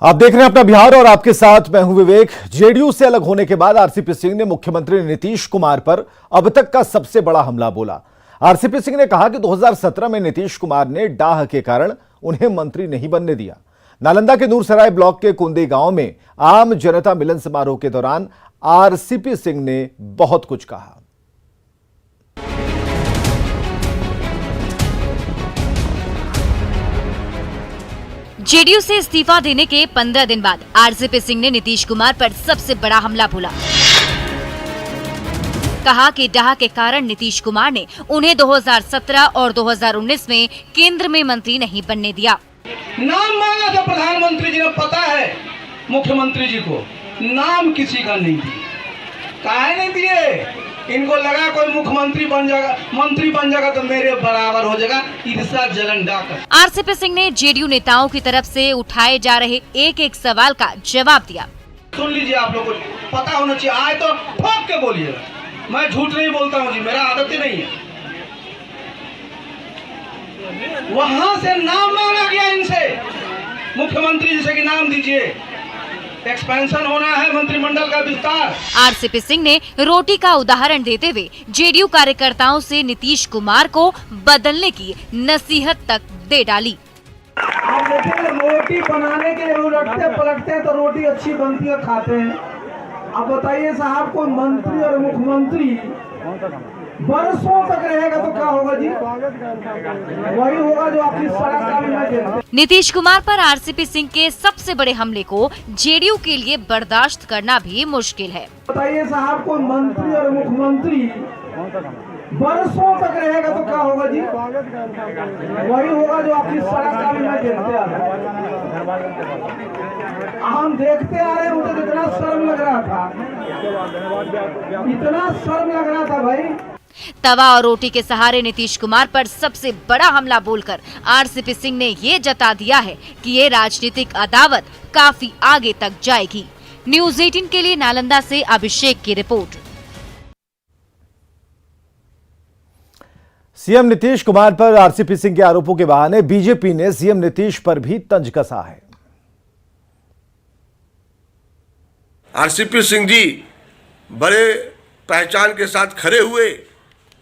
आप देख रहे हैं अपना बिहार और आपके साथ मैं हूं विवेक। जेडीयू से अलग होने के बाद आरसीपी सिंह ने मुख्यमंत्री नीतीश कुमार पर अब तक का सबसे बड़ा हमला बोला। आरसीपी सिंह ने कहा कि 2017 में नीतीश कुमार ने डाह के कारण उन्हें मंत्री नहीं बनने दिया। नालंदा के नूरसराय ब्लॉक के कुंदी गांव में आम जनता मिलन समारोह के दौरान आरसीपी सिंह ने बहुत कुछ कहा। जेडीयू से इस्तीफा देने के 15 दिन बाद आरसीपी सिंह ने नीतीश कुमार पर सबसे बड़ा हमला बोला। कहा कि डाह के कारण नीतीश कुमार ने उन्हें 2017 और 2019 में केंद्र में मंत्री नहीं बनने दिया। नाम मांगा था प्रधानमंत्री जी ने, पता है मुख्यमंत्री जी को, नाम किसी का नहीं दिया। काहे नहीं दिए? इनको लगा कोई मुख्यमंत्री बन जाएगा, मंत्री बन जाएगा तो मेरे बराबर हो जाएगा। ईर्ष्या जलन डाकर आरसीपी सिंह ने जेडीयू नेताओं की तरफ से उठाए जा रहे एक एक सवाल का जवाब दिया। सुन लीजिए, आप लोगों को पता होना चाहिए, आए तो ठोक के बोलिएगा। मैं झूठ नहीं बोलता हूँ जी, मेरा आदत ही नहीं है। वहां से नाम मांगा गया इनसे, मुख्यमंत्री जी से कि नाम दीजिए, एक्सपेंशन होना है मंत्रिमंडल का विस्तार। आरसीपी सिंह ने रोटी का उदाहरण देते हुए जेडीयू कार्यकर्ताओं से नीतीश कुमार को बदलने की नसीहत तक दे डाली। आप देखेंगे रोटी बनाने के लिए उलटते पलटते हैं तो रोटी अच्छी बनती है, खाते हैं। अब बताइए साहब, कोई मंत्री और मुख्यमंत्री बरसों तक रहेगा तो क्या होगा जी? वही होगा जो आपकी सड़क का भी मैं देखता। नीतीश कुमार पर आरसीपी सिंह के सबसे बड़े हमले को जेडीयू के लिए बर्दाश्त करना भी मुश्किल है। बताइए साहब, कोई मंत्री और मुख्यमंत्री बरसों तक रहेगा तो क्या होगा जी? वही होगा जो आपकी सड़क का भी मैं देखते आ रहा हूं। हम देखते आ रहे हैं, मुझे इतना शर्म लग रहा था, इतना शर्म लग रहा था भाई। तवा और रोटी के सहारे नीतीश कुमार पर सबसे बड़ा हमला बोलकर आरसीपी सिंह ने ये जता दिया है कि ये राजनीतिक अदावत काफी आगे तक जाएगी। न्यूज़ 18 के लिए नालंदा से अभिषेक की रिपोर्ट। सीएम नीतीश कुमार पर आरसीपी सिंह के आरोपों के बहाने बीजेपी ने सीएम नीतीश पर भी तंज कसा है। आरसीपी सिंह जी बड़े पहचान के साथ खड़े हुए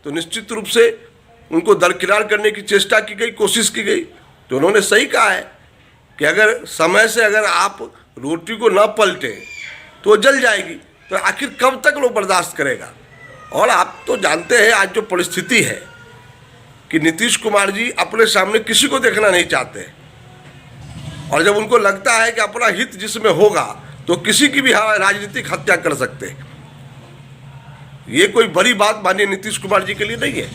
तो निश्चित रूप से उनको दरकिनार करने की चेष्टा की गई, कोशिश की गई। तो उन्होंने सही कहा है कि अगर समय से अगर आप रोटी को न पलटे तो जल जाएगी, तो आखिर कब तक लोग बर्दाश्त करेगा। और आप तो जानते हैं आज जो परिस्थिति है कि नीतीश कुमार जी अपने सामने किसी को देखना नहीं चाहते, और जब उनको लगता है कि अपना हित जिसमें होगा तो किसी की भी राजनीतिक हत्या कर सकते हैं। ये कोई बड़ी बात माननीय नीतीश कुमार जी के लिए नहीं है।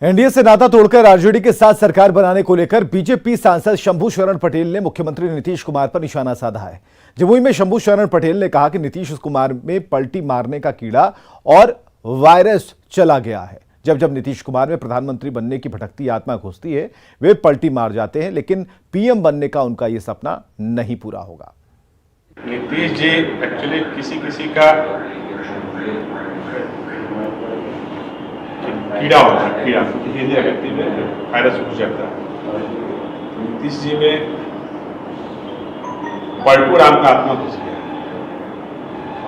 एनडीए से नाता तोड़कर आरजेडी के साथ सरकार बनाने को लेकर बीजेपी सांसद शंभू शरण पटेल ने मुख्यमंत्री नीतीश कुमार पर निशाना साधा है। जमुई में शंभू शरण पटेल ने कहा कि नीतीश कुमार में पलटी मारने का कीड़ा और वायरस चला गया है। जब जब नीतीश कुमार में प्रधानमंत्री बनने की भटकती आत्मा घुसती है, वे पलटी मार जाते हैं, लेकिन पीएम बनने का उनका यह सपना नहीं पूरा होगा। नीतीश जी एक्चुअली किसी का कीड़ा होता है, कीड़ा हिंदी व्यक्ति में वायरस घुस जाता है। नीतीश जी में पलटू राम का आत्मा घुस गया।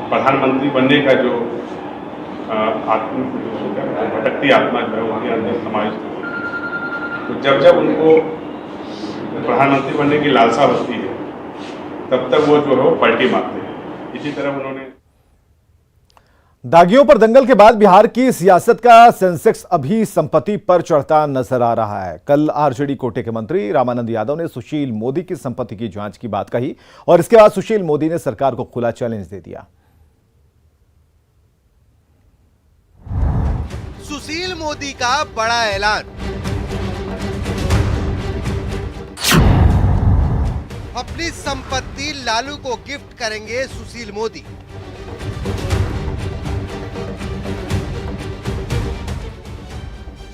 प्रधानमंत्री बनने का जो भटकती आत्मा जो है उनके अंदर समाज, तो जब जब उनको प्रधानमंत्री बनने की लालसा होती है तब तक वो जो है वो पलटी मारते हैं। इसी तरह उन्होंने दागियों पर दंगल के बाद बिहार की सियासत का सेंसेक्स अभी संपत्ति पर चढ़ता नजर आ रहा है। कल आरजेडी कोटे के मंत्री रामानंद यादव ने सुशील मोदी की संपत्ति की जांच की बात कही और इसके बाद सुशील मोदी ने सरकार को खुला चैलेंज दे दिया। सुशील मोदी का बड़ा ऐलान। अपनी संपत्ति लालू को गिफ्ट करेंगे सुशील मोदी।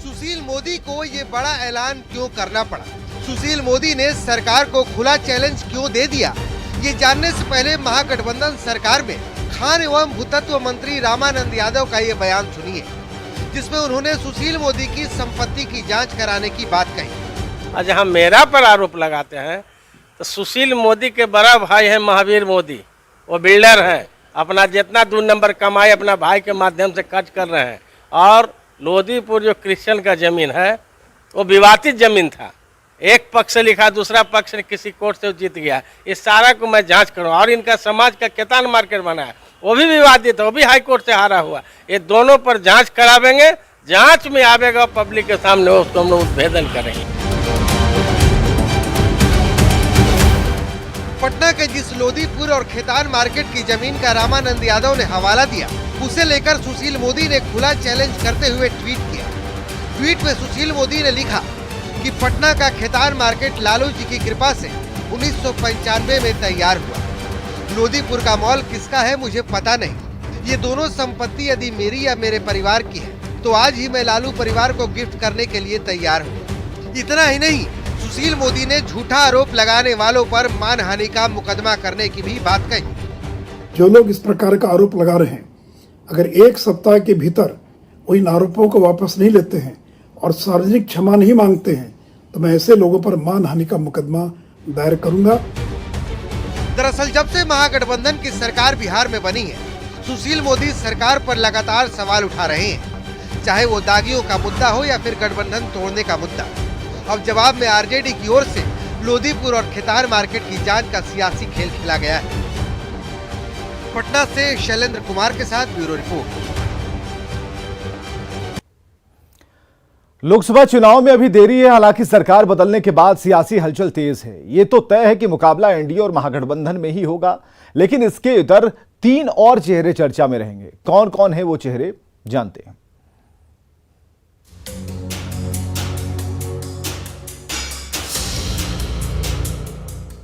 सुशील मोदी को ये बड़ा ऐलान क्यों करना पड़ा? सुशील मोदी ने सरकार को खुला चैलेंज क्यों दे दिया? ये जानने से पहले महागठबंधन सरकार में खान एवं भूतत्व मंत्री रामानंद यादव का ये बयान सुनिए, जिसमें उन्होंने सुशील मोदी की संपत्ति की जांच कराने की बात कही। जहां मेरा पर आरोप लगाते हैं तो सुशील मोदी के बड़ा भाई है महावीर मोदी, वो बिल्डर हैं, अपना जितना 2 नंबर कमाई अपना भाई के माध्यम से खर्च कर रहे हैं। और लोधीपुर जो क्रिश्चियन का जमीन है वो विवादित जमीन था, एक पक्ष से लिखा, दूसरा पक्ष ने किसी कोर्ट से जीत गया। इस सारा को मैं जांच करूँ। और इनका समाज का केतान मार्केट बना है, वो भी विवादित है, वो भी हाई कोर्ट से हारा हुआ। ये दोनों पर जांच करावेंगे, जांच में आवेगा पब्लिक के सामने उसको हम लोग उद्भेदन करेंगे। पटना के जिस लोधीपुर और खेतान मार्केट की जमीन का रामानंद यादव ने हवाला दिया, उसे लेकर सुशील मोदी ने खुला चैलेंज करते हुए ट्वीट किया। ट्वीट में सुशील मोदी ने लिखा कि पटना का खेतान मार्केट लालू जी की कृपा से 1995 में तैयार हुआ। लोधीपुर का मॉल किसका है मुझे पता नहीं। ये दोनों संपत्ति यदि मेरी या मेरे परिवार की है तो आज ही मैं लालू परिवार को गिफ्ट करने के लिए तैयार हूँ। इतना ही नहीं, सुशील मोदी ने झूठा आरोप लगाने वालों पर मानहानि का मुकदमा करने की भी बात कही। जो लोग इस प्रकार का आरोप लगा रहे हैं, अगर 1 सप्ताह के भीतर वो इन आरोपों को वापस नहीं लेते हैं और सार्वजनिक क्षमा नहीं मांगते हैं तो मैं ऐसे लोगों पर मानहानि का मुकदमा दायर करूंगा। दरअसल जब से महागठबंधन की सरकार बिहार में बनी है, सुशील मोदी सरकार पर लगातार सवाल उठा रहे हैं, चाहे वो दागियों का मुद्दा हो या फिर गठबंधन तोड़ने का मुद्दा। अब जवाब में आरजेडी की ओर से लोधीपुर और खेतान मार्केट की जांच का सियासी खेल खेला गया है। पटना से शैलेंद्र कुमार के साथ ब्यूरो रिपोर्ट। लोकसभा चुनाव में अभी देरी है, हालांकि सरकार बदलने के बाद सियासी हलचल तेज है। ये तो तय है कि मुकाबला एनडीए और महागठबंधन में ही होगा, लेकिन इसके इतर 3 और चेहरे चर्चा में रहेंगे। कौन कौन है वो चेहरे, जानते हैं।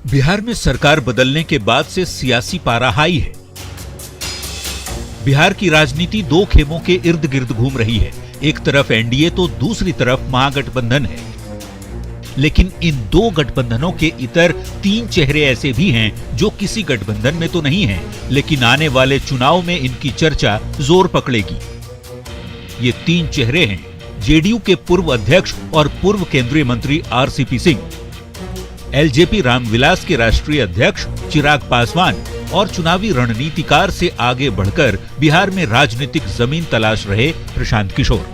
बिहार में सरकार बदलने के बाद से सियासी पारा हाई है। बिहार की राजनीति 2 खेमों के इर्द गिर्द घूम रही है, एक तरफ एनडीए तो दूसरी तरफ महागठबंधन है। लेकिन इन 2 गठबंधनों के इतर 3 चेहरे ऐसे भी हैं जो किसी गठबंधन में तो नहीं हैं, लेकिन आने वाले चुनाव में इनकी चर्चा जोर पकड़ेगी। ये 3 चेहरे हैं जेडीयू के पूर्व अध्यक्ष और पूर्व केंद्रीय मंत्री आरसीपी सिंह, एलजेपी रामविलास के राष्ट्रीय अध्यक्ष चिराग पासवान और चुनावी रणनीतिकार से आगे बढ़कर बिहार में राजनीतिक जमीन तलाश रहे प्रशांत किशोर।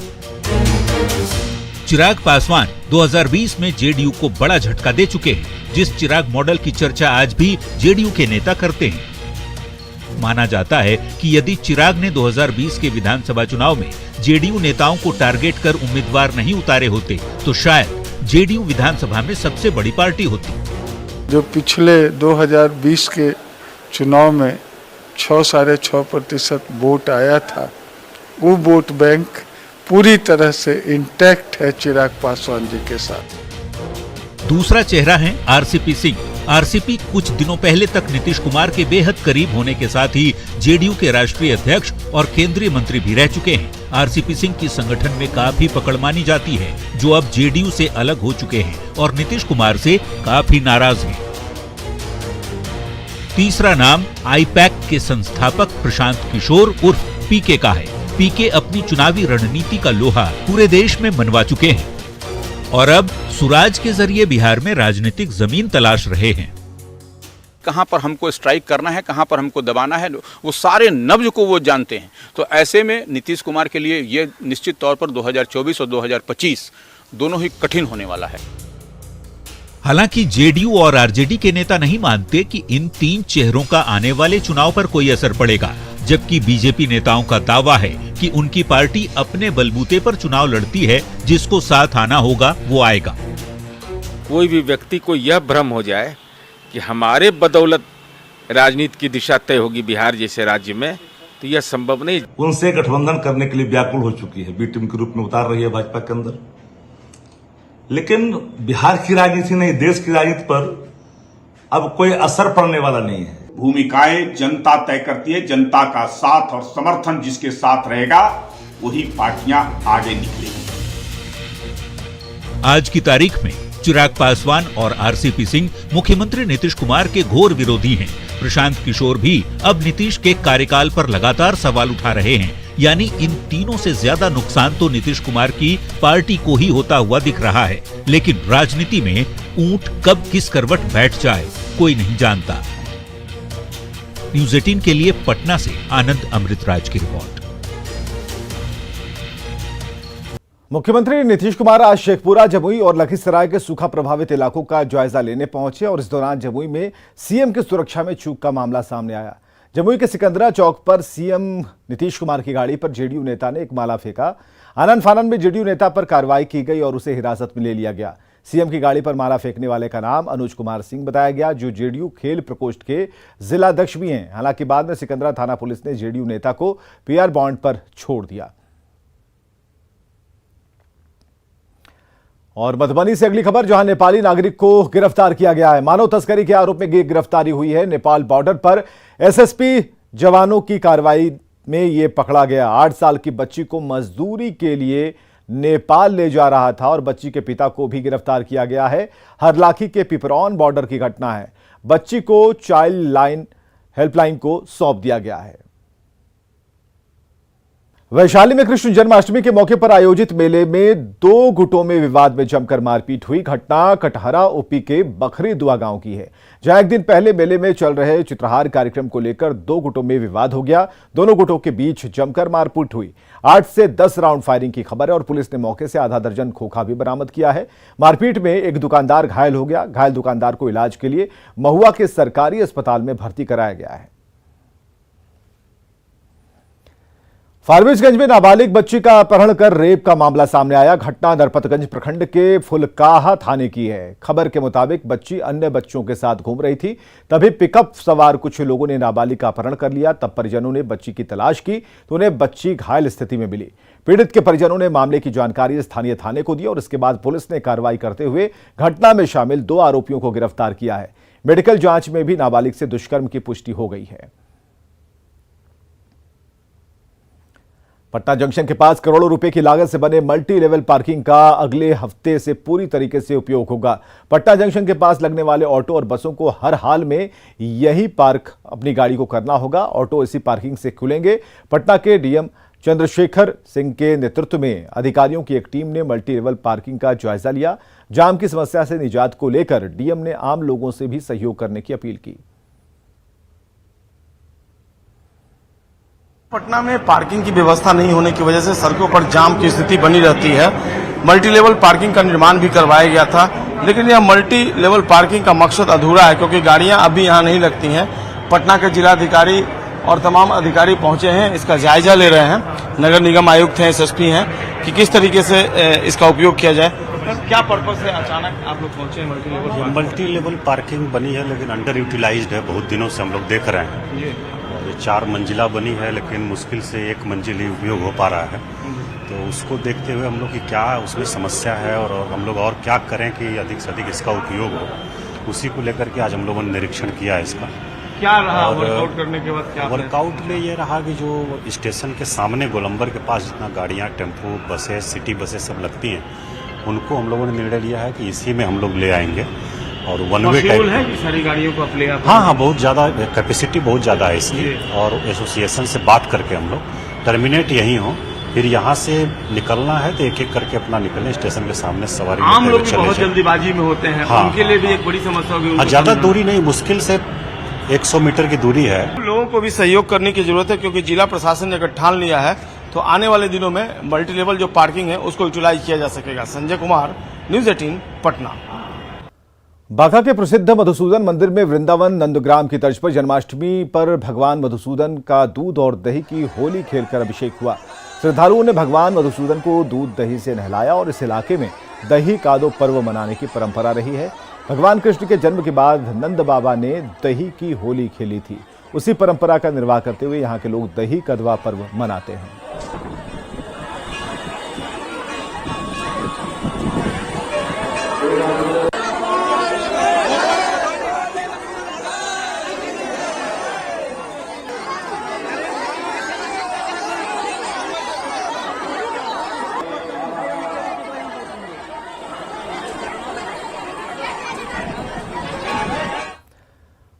चिराग पासवान 2020 में जेडीयू को बड़ा झटका दे चुके हैं, जिस चिराग मॉडल की चर्चा आज भी जेडीयू के नेता करते हैं। माना जाता है कि यदि चिराग ने 2020 के विधानसभा चुनाव में जेडीयू नेताओं को टारगेट कर उम्मीदवार नहीं उतारे होते तो शायद जेडीयू विधानसभा में सबसे बड़ी पार्टी होती। जो पिछले 2020 के चुनाव में 6-6.5% वोट आया था, वो वोट बैंक पूरी तरह से इंटैक्ट है चिराग पासवान जी के साथ। दूसरा चेहरा है आरसीपी सिंह। आरसीपी कुछ दिनों पहले तक नीतीश कुमार के बेहद करीब होने के साथ ही जेडीयू के राष्ट्रीय अध्यक्ष और केंद्रीय मंत्री भी रह चुके हैं। आरसीपी सिंह की संगठन में काफी पकड़ मानी जाती है, जो अब जेडीयू से अलग हो चुके हैं और नीतीश कुमार से काफी नाराज हैं। तीसरा नाम आईपैक के संस्थापक प्रशांत किशोर उर्फ पीके का है। पीके अपनी चुनावी रणनीति का लोहा पूरे देश में मनवा चुके हैं और अब सुराज के जरिए बिहार में राजनीतिक जमीन तलाश रहे हैं। कहां पर हमको स्ट्राइक करना है, कहां पर हमको दबाना है, वो सारे नब्ज को वो जानते हैं। तो ऐसे में नीतीश कुमार के लिए ये निश्चित तौर पर 2024 और 2025 दोनों ही कठिन होने वाला है। हालांकि जेडीयू और आरजेडी के नेता नहीं मानते कि इन 3 चेहरों का आने वाले चुनाव पर कोई असर पड़ेगा, जबकि बीजेपी नेताओं का दावा है कि उनकी पार्टी अपने बलबूते पर चुनाव लड़ती है, जिसको साथ आना होगा वो आएगा। कोई भी व्यक्ति को यह भ्रम हो जाए कि हमारे बदौलत राजनीति की दिशा तय होगी बिहार जैसे राज्य में, तो यह संभव नहीं। उनसे गठबंधन करने के लिए व्याकुल हो चुकी है, बी टीम के रूप में उतार रही है भाजपा के अंदर। लेकिन बिहार की राजनीति नहीं, देश की राजनीति पर अब कोई असर पड़ने वाला नहीं है। भूमिकाएं जनता तय करती है, जनता का साथ और समर्थन जिसके साथ रहेगा वही पार्टियां आगे निकलेंगी। आज की तारीख में चिराग पासवान और आरसीपी सिंह मुख्यमंत्री नीतीश कुमार के घोर विरोधी हैं। प्रशांत किशोर भी अब नीतीश के कार्यकाल पर लगातार सवाल उठा रहे हैं। यानी इन तीनों से ज्यादा नुकसान तो नीतीश कुमार की पार्टी को ही होता हुआ दिख रहा है। लेकिन राजनीति में ऊंट कब किस करवट बैठ जाए कोई नहीं जानता। न्यूज़ 18 के लिए पटना से आनंद अमृतराज की रिपोर्ट। मुख्यमंत्री नीतीश कुमार आज शेखपुरा, जमुई और लखीसराय के सूखा प्रभावित इलाकों का जायजा लेने पहुंचे और इस दौरान जमुई में सीएम की सुरक्षा में चूक का मामला सामने आया। जमुई के सिकंदरा चौक पर सीएम नीतीश कुमार की गाड़ी पर जेडीयू नेता ने एक माला फेंका। आनन फानन में जेडीयू नेता पर कार्रवाई की गई और उसे हिरासत में ले लिया गया। सीएम की गाड़ी पर माला फेंकने वाले का नाम अनुज कुमार सिंह बताया गया, जो जेडीयू खेल प्रकोष्ठ के जिलाध्यक्ष भी हैं। हालांकि बाद में सिकंदरा थाना पुलिस ने जेडीयू नेता को पीआर बॉन्ड पर छोड़ दिया। और मधुबनी से अगली खबर, जहां नेपाली नागरिक को गिरफ्तार किया गया है। मानव तस्करी के आरोप में गिरफ्तारी हुई है। नेपाल बॉर्डर पर एसएसपी जवानों की कार्रवाई में यह पकड़ा गया। 8 साल की बच्ची को मजदूरी के लिए नेपाल ले जा रहा था और बच्ची के पिता को भी गिरफ्तार किया गया है। हरलाखी के पिपरौन बॉर्डर की घटना है। बच्ची को चाइल्ड लाइन हेल्पलाइन को सौंप दिया गया है। वैशाली में कृष्ण जन्माष्टमी के मौके पर आयोजित मेले में 2 गुटों में विवाद में जमकर मारपीट हुई। घटना कटहरा ओपी के बखरी दुआ गांव की है, जहां एक दिन पहले मेले में चल रहे चित्रहार कार्यक्रम को लेकर 2 गुटों में विवाद हो गया। दोनों गुटों के बीच जमकर मारपीट हुई। 8 से 10 राउंड फायरिंग की खबर है और पुलिस ने मौके से आधा दर्जन खोखा भी बरामद किया है। मारपीट में एक दुकानदार घायल हो गया। घायल दुकानदार को इलाज के लिए महुआ के सरकारी अस्पताल में भर्ती कराया गया है। फारबिसगंज में नाबालिग बच्ची का अपहरण कर रेप का मामला सामने आया। घटना नरपतगंज प्रखंड के फुलकाहा थाने की है। खबर के मुताबिक बच्ची अन्य बच्चों के साथ घूम रही थी, तभी पिकअप सवार कुछ लोगों ने नाबालिग का अपहरण कर लिया। तब परिजनों ने बच्ची की तलाश की तो उन्हें बच्ची घायल स्थिति में मिली। पीड़ित के परिजनों ने मामले की जानकारी स्थानीय थाने को दी और इसके बाद पुलिस ने कार्रवाई करते हुए घटना में शामिल 2 आरोपियों को गिरफ्तार किया है। मेडिकल जांच में भी नाबालिग से दुष्कर्म की पुष्टि हो गई है। पटना जंक्शन के पास करोड़ों रुपए की लागत से बने मल्टी लेवल पार्किंग का अगले हफ्ते से पूरी तरीके से उपयोग होगा। पटना जंक्शन के पास लगने वाले ऑटो और बसों को हर हाल में यही पार्क अपनी गाड़ी को करना होगा। ऑटो इसी पार्किंग से खुलेंगे। पटना के डीएम चंद्रशेखर सिंह के नेतृत्व में अधिकारियों की एक टीम ने मल्टी लेवल पार्किंग का जायजा लिया। जाम की समस्या से निजात को लेकर डीएम ने आम लोगों से भी सहयोग करने की अपील की। पटना में पार्किंग की व्यवस्था नहीं होने की वजह से सड़कों पर जाम की स्थिति बनी रहती है। मल्टी लेवल पार्किंग का निर्माण भी करवाया गया था, लेकिन यह मल्टी लेवल पार्किंग का मकसद अधूरा है क्योंकि गाड़ियां अभी यहां नहीं लगती हैं। पटना के जिलाधिकारी और तमाम अधिकारी पहुंचे हैं, इसका जायजा ले रहे हैं। नगर निगम आयुक्त हैं, एसएसपी हैं कि किस तरीके से इसका उपयोग किया जाए। क्या पर्पज है अचानक आप लोग पहुंचे मल्टी लेवल पार्किंग बनी है लेकिन अंडर यूटिलाइज्ड है। बहुत दिनों से हम लोग देख रहे हैं। 4 मंजिला बनी है लेकिन मुश्किल से 1 मंजिल ही उपयोग हो पा रहा है। तो उसको देखते हुए हम लोग की क्या उसमें समस्या है और हम लोग और क्या करें कि अधिक से अधिक इसका उपयोग हो, उसी को लेकर के आज हम लोगों ने निरीक्षण किया है। इसका क्या रहा वर्कआउट करने के बाद? क्या वर्कआउट में ये रहा कि जो स्टेशन के सामने गोलंबर के पास जितना गाड़ियाँ, टेम्पो, बसें, सिटी बसें सब लगती हैं, उनको हम लोगों ने निर्णय लिया है कि इसी में हम लोग ले आएंगे और वन वे टाइप है कि सारी गाड़ियों को आप ले आते हैं। हाँ, बहुत ज़्यादा कैपेसिटी बहुत ज़्यादा है इसकी और एसोसिएशन से बात करके हम लोग टर्मिनेट यहीं हो, फिर यहाँ से निकलना है तो एक एक करके अपना निकलें। स्टेशन के सामने सवारी आम लोग बहुत जल्दीबाजी में होते हैं। हाँ, उनके लिए भी एक बड़ी समस्या होगी। ज़्यादा दूरी नहीं, मुश्किल से 100 मीटर की दूरी है। लोगों को भी सहयोग करने की जरूरत है क्योंकि जिला प्रशासन ने अगर ठान लिया है तो आने वाले दिनों में मल्टी लेवल जो पार्किंग है उसको यूटिलाइज किया जा सकेगा। संजय कुमार, न्यूज़ 18 पटना। बांका के प्रसिद्ध मधुसूदन मंदिर में वृंदावन नंदग्राम की तर्ज पर जन्माष्टमी पर भगवान मधुसूदन का दूध और दही की होली खेलकर अभिषेक हुआ। श्रद्धालुओं ने भगवान मधुसूदन को दूध दही से नहलाया और इस इलाके में दही कादो पर्व मनाने की परंपरा रही है। भगवान कृष्ण के जन्म के बाद नंद बाबा ने दही की होली खेली थी। उसी परंपरा का निर्वाह करते हुए यहाँ के लोग दही कदवा पर्व मनाते हैं।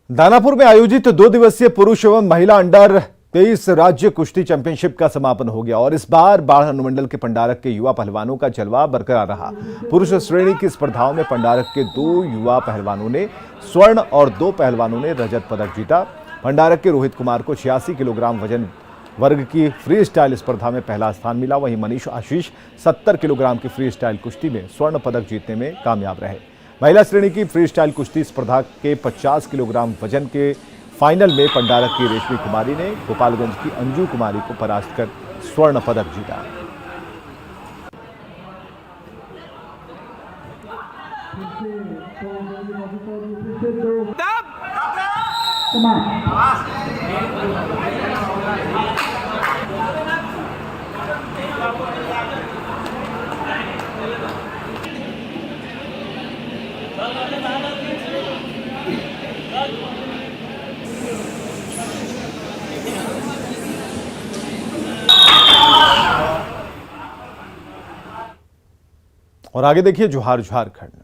दानापुर में आयोजित 2 दिवसीय पुरुष एवं महिला अंडर 23 राज्य कुश्ती चैंपियनशिप का समापन हो गया और इस बार बाढ़ अनुमंडल के पंडारक के युवा पहलवानों का जलवा बरकरार रहा। पुरुष श्रेणी की स्पर्धाओं में पंडारक के 2 युवा पहलवानों ने स्वर्ण और 2 पहलवानों ने रजत पदक जीता। पंडारक के रोहित कुमार को 86 किलोग्राम वजन वर्ग की फ्री स्टाइल स्पर्धा में पहला स्थान मिला। वहीं मनीष आशीष 70 किलोग्राम की फ्री स्टाइल कुश्ती में स्वर्ण पदक जीतने में कामयाब रहे। महिला श्रेणी की फ्री स्टाइल कुश्ती स्पर्धा के 50 किलोग्राम वजन के फाइनल में पंडारक की रेशमी कुमारी ने गोपालगंज की अंजू कुमारी को परास्त कर स्वर्ण पदक जीता। और आगे देखिए जोहार झारखंड।